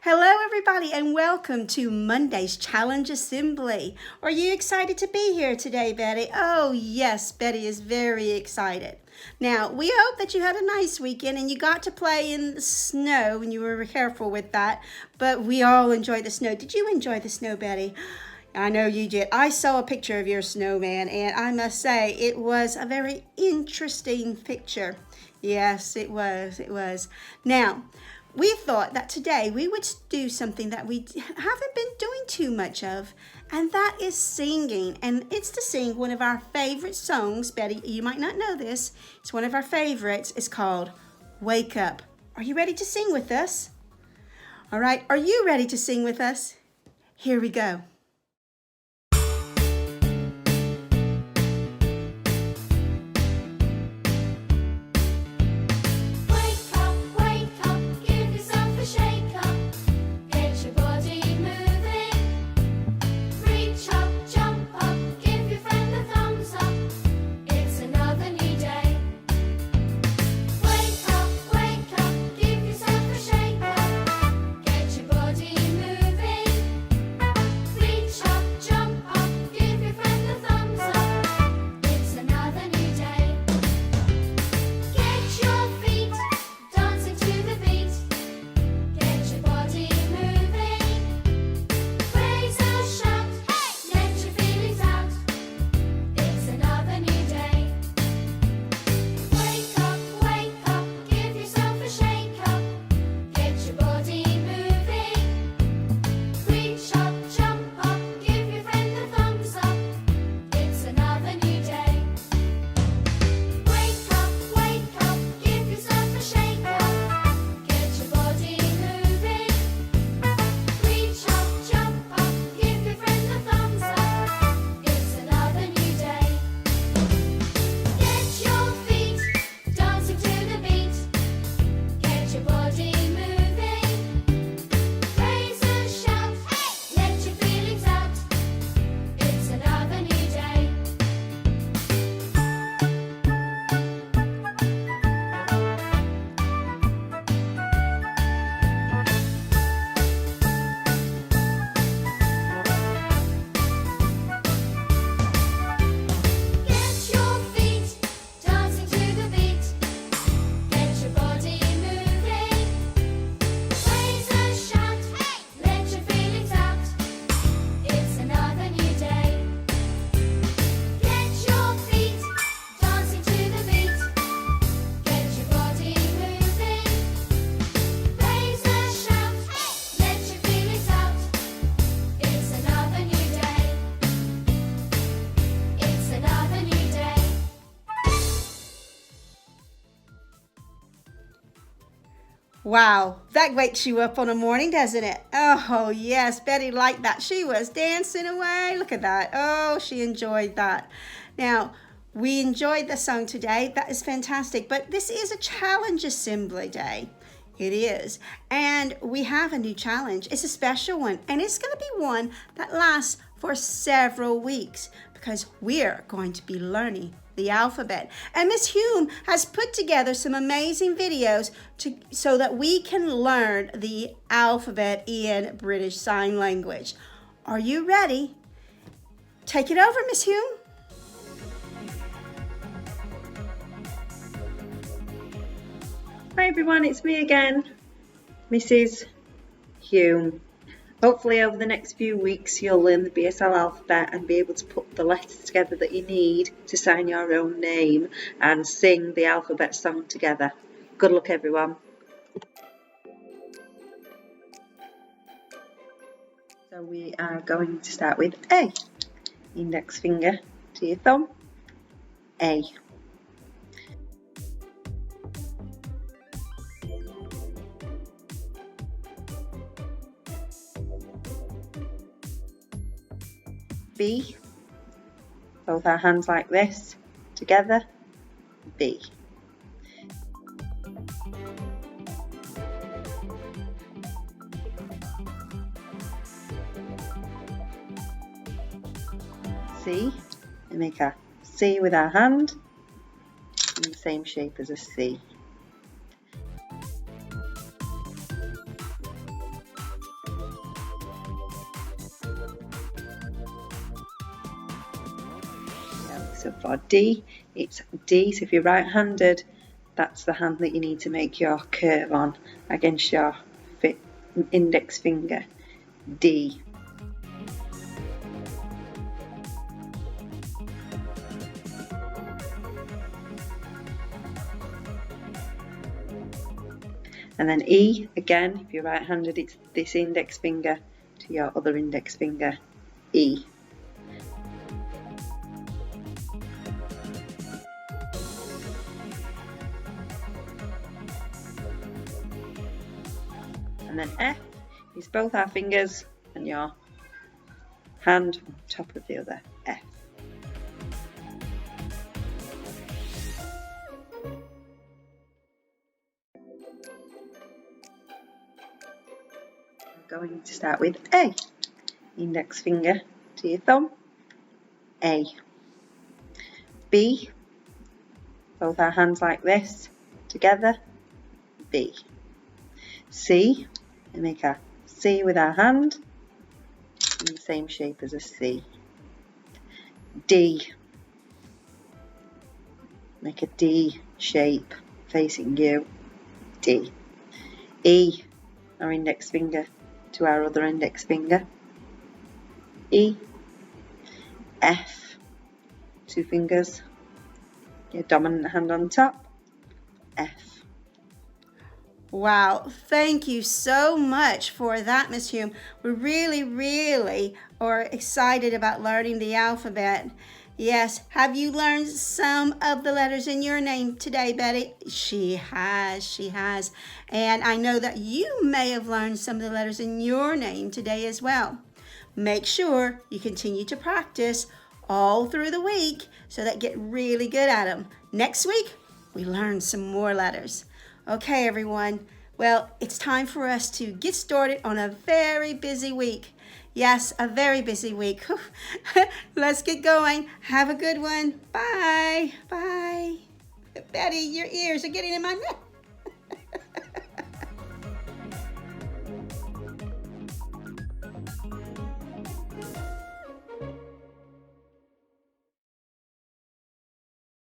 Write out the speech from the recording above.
Hello everybody and welcome to Monday's Challenge Assembly. Are you excited to be here today, Betty? Oh yes, Betty is very excited. Now, we hope that you had a nice weekend and you got to play in the snow and you were careful with that, but we all enjoyed the snow. Did you enjoy the snow, Betty? I know you did. I saw a picture of your snowman and I must say it was a very interesting picture. Yes, it was. Now, we thought that today we would do something that we haven't been doing too much of, and that is singing. And it's to sing one of our favorite songs. Betty, you might not know this. It's one of our favorites. It's called Wake Up. Are you ready to sing with us? All right, are you ready to sing with us? Here we go. Wow, that wakes you up on a morning, doesn't it? Oh, yes, Betty liked that. She was dancing away. Look at that. Oh, she enjoyed that. Now, we enjoyed the song today. That is fantastic. But this is a challenge assembly day. It is. And we have a new challenge. It's a special one. And it's going to be one that lasts for several weeks because we're going to be learning the alphabet. And Miss Hume has put together some amazing videos so that we can learn the alphabet in British Sign Language. Are you ready? Take it over, Miss Hume. Hi everyone, it's me again, Mrs. Hume. Hopefully over the next few weeks you'll learn the BSL alphabet and be able to put the letters together that you need to sign your own name and sing the alphabet song together. Good luck everyone. So we are going to start with A. Index finger to your thumb. A. B, both our hands like this, together, B. C, and make a C with our hand, in the same shape as a C. for D, it's D. So if you're right-handed, that's the hand that you need to make your curve on against your index finger, D. And then E, again, if you're right-handed, it's this index finger to your other index finger, E. And then F is both our fingers and your hand on top of the other, F. Going to start with A, index finger to your thumb, A. B, both our hands like this, together, B. C, and make a C with our hand, in the same shape as a C. D, make a D shape facing you, D. E, our index finger to our other index finger, E. F, two fingers, your dominant hand on top, F. Wow, thank you so much for that, Miss Hume. We really are excited about learning the alphabet. Yes, have you learned some of the letters in your name today, Betty? She has. And I know that you may have learned some of the letters in your name today as well. Make sure you continue to practice all through the week so that you get really good at them. Next week, we learn some more letters. Okay, everyone. Well, it's time for us to get started on a very busy week. Yes, a very busy week. Let's get going. Have a good one. Bye. Bye. Betty, your ears are getting in my neck.